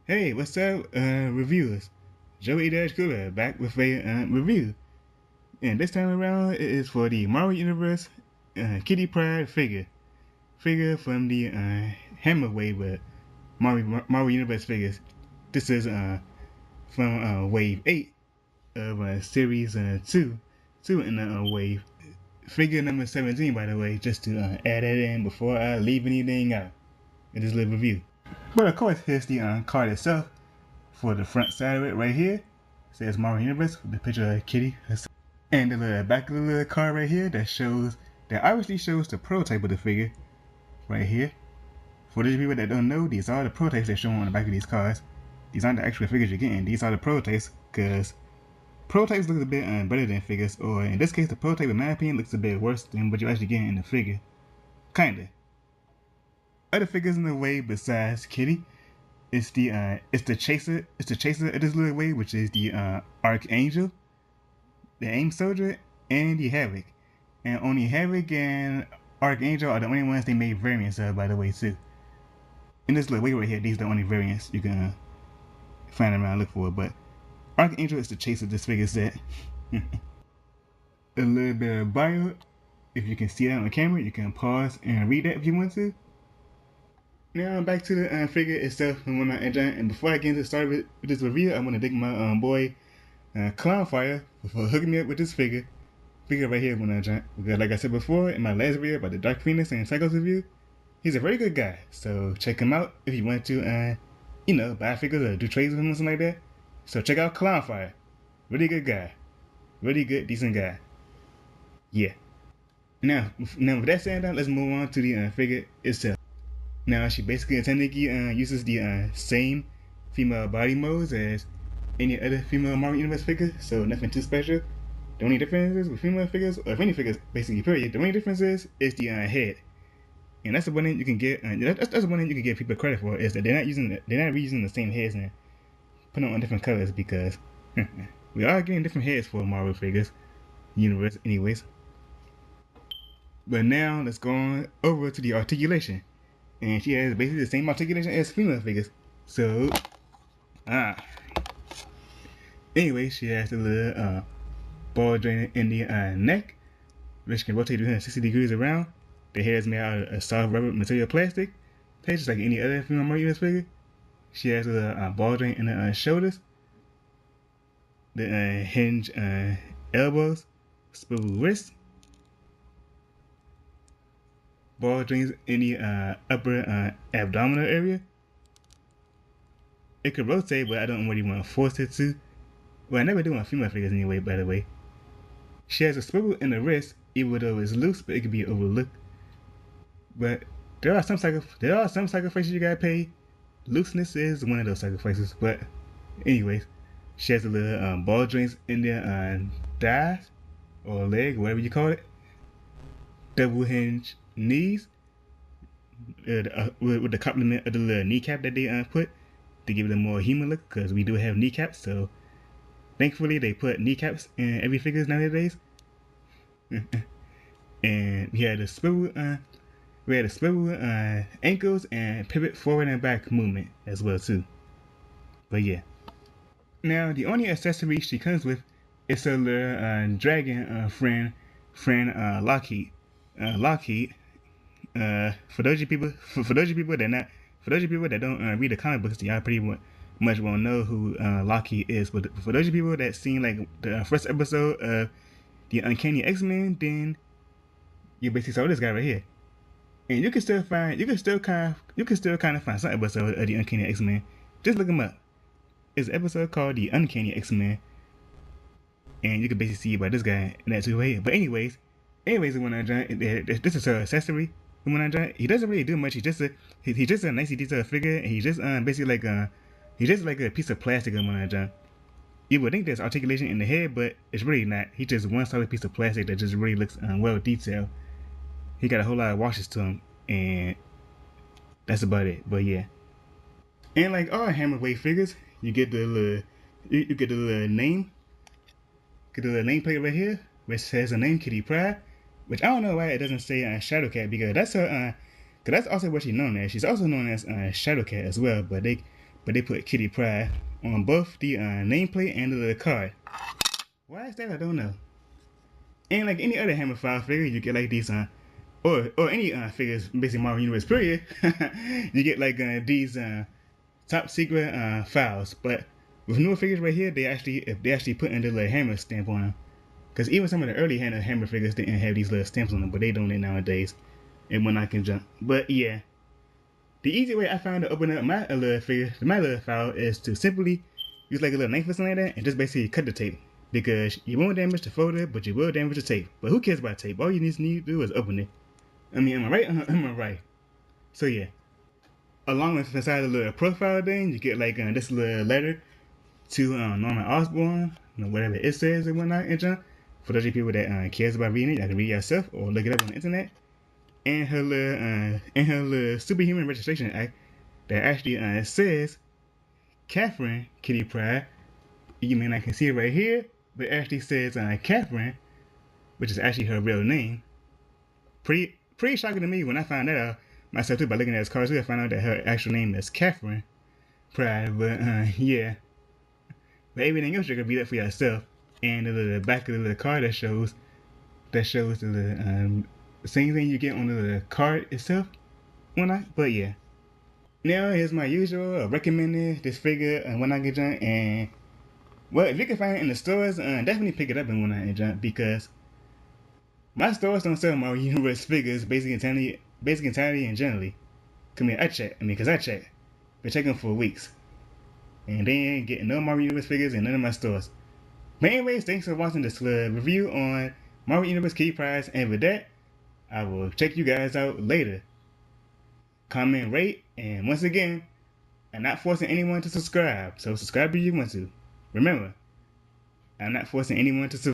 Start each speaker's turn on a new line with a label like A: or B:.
A: Hey, what's up, reviewers? Joey Dash Cooler back with a review. And this time around, it is for the Marvel Universe Kitty Pryde figure. Figure from the Hammer Wave Marvel Universe figures. This is from Wave 8 of Series 2 in the wave. Figure number 17, by the way, just to add that in before I leave anything out in this little review. But of course, here's the card itself. For the front side of it right here, it says Marvel Universe with the picture of Kitty herself. And the little back of the little card right here that obviously shows the prototype of the figure right here. For those people that don't know, these are the prototypes that show on the back of these cards. These aren't the actual figures you're getting, these are the prototypes, because prototypes look a bit better than figures, or in this case the prototype in my opinion looks a bit worse than what you're actually getting in the figure. Kinda. Other figures in the way besides Kitty, it's the chaser of this little wave, which is the Archangel, the AIM Soldier, and the Havoc. And only Havoc and Archangel are the only ones they made variants of, by the way, too. In this little wave right here, these are the only variants you can find around and look for. But Archangel is the chaser of this figure set. A little bit of bio. If you can see that on the camera, you can pause and read that if you want to. Now back to the figure itself and before I get into start with this review, I want to thank my boy Clownfire for hooking me up with this figure right here because like I said before in my last video about the Dark Phoenix and Psychos review, he's a very good guy, so check him out if you want to buy figures or do trades with him or something like that. So check out Clownfire, really good guy, really good, decent guy. Yeah. Now with that said, let's move on to the figure itself. Now, she basically technically uses the same female body modes as any other female Marvel Universe figure, so nothing too special. The only difference is with female figures, or if any figures, basically period, the only difference is the head, and that's the one thing you can get. That's the one thing you can give people credit for, is that they're not reusing the same heads and putting them on different colors, because we are getting different heads for Marvel figures universe, anyways. But now let's go on over to the articulation. And she has basically the same articulation as female figures. So, anyway, she has a little ball joint in the neck, which can rotate 360 degrees around. The hair is made out of soft rubber material plastic, just like any other female Marvel Universe figure. She has a little ball joint in the shoulders, the hinge elbows, swivel wrists, ball joints in the upper abdominal area. It could rotate, but I don't really want to force it to. Well, I never do on female figures anyway, by the way. She has a swivel in the wrist, even though it's loose, but it could be overlooked. But there are some sacrifices you gotta pay. Looseness is one of those sacrifices. But anyways, she has a little ball joints in the thighs or leg, whatever you call it. Double hinge knees with the complement of the little kneecap that they put to give it a more human look, because we do have kneecaps, so thankfully they put kneecaps in every figures nowadays. And we had a swivel ankles and pivot forward and back movement as well too. But yeah, now the only accessory she comes with is her little dragon friend Lockheed. Lockheed. For those of you people that don't read the comic books, y'all pretty much won't know who Lockheed is. But for those of you people that seen like the first episode of the Uncanny X-Men, then you basically saw this guy right here. And you can still kind of find some episode of the Uncanny X-Men. Just look him up. It's an episode called the Uncanny X-Men, and you can basically see about this guy in that way. But anyways, when I join, this is her accessory. When I join, he doesn't really do much. He's just a nicely detailed figure, and he's just basically like a piece of plastic when I join. You would think there's articulation in the head, but it's really not. He's just one solid piece of plastic that just really looks well detailed. He got a whole lot of washes to him, and that's about it. But yeah, and like all Hammer Wave figures, you get the little name, get the little nameplate right here, which says the name Kitty Pryde. Which I don't know why it doesn't say Shadowcat, because that's her. Cause that's also what she's known as. She's also known as Shadowcat as well. But but they put Kitty Pryde on both the nameplate and the card. Why is that? I don't know. And like any other Hammerfile figure, you get like these or any figures, basically Marvel Universe period, you get like these top secret files. But with newer figures right here, they actually put in the little Hammer stamp on them. Because even some of the early Hammer figures didn't have these little stamps on them, but they don't nowadays. And when I can jump. But yeah, the easy way I found to open up my little file is to simply use like a little knife or something like that and just basically cut the tape. Because you won't damage the folder, but you will damage the tape. But who cares about tape? All you need to do is open it. I mean, am I right? Am I right? So yeah. Along with inside the little profile thing, you get like this little letter to Norman Osborn, whatever it says and whatnot, and junk. For those of you people that cares about reading it, you can read it yourself or look it up on the internet. And her little Superhuman Registration Act that actually says Catherine Kitty Pryde. You may not can see it right here, but it actually says Catherine, which is actually her real name. Pretty shocking to me when I found that out myself too by looking at his cards. I found out that her actual name is Catherine Pryde. But yeah. But everything else you can read up for yourself. And the back of the card that shows the same thing you get on the card itself. But yeah. Now here's my usual recommended this figure and when I get junk. And well, if you can find it in the stores, definitely pick it up and when I get junk, because my stores don't sell Marvel Universe figures, basic entirety and generally. I check. Because I check. Been checking for weeks. And they ain't getting no Marvel Universe figures in none of my stores. But anyways, thanks for watching this review on Marvel Universe Kitty Pryde, and with that, I will check you guys out later. Comment, rate, and once again, I'm not forcing anyone to subscribe, so subscribe if you want to. Remember, I'm not forcing anyone to subscribe.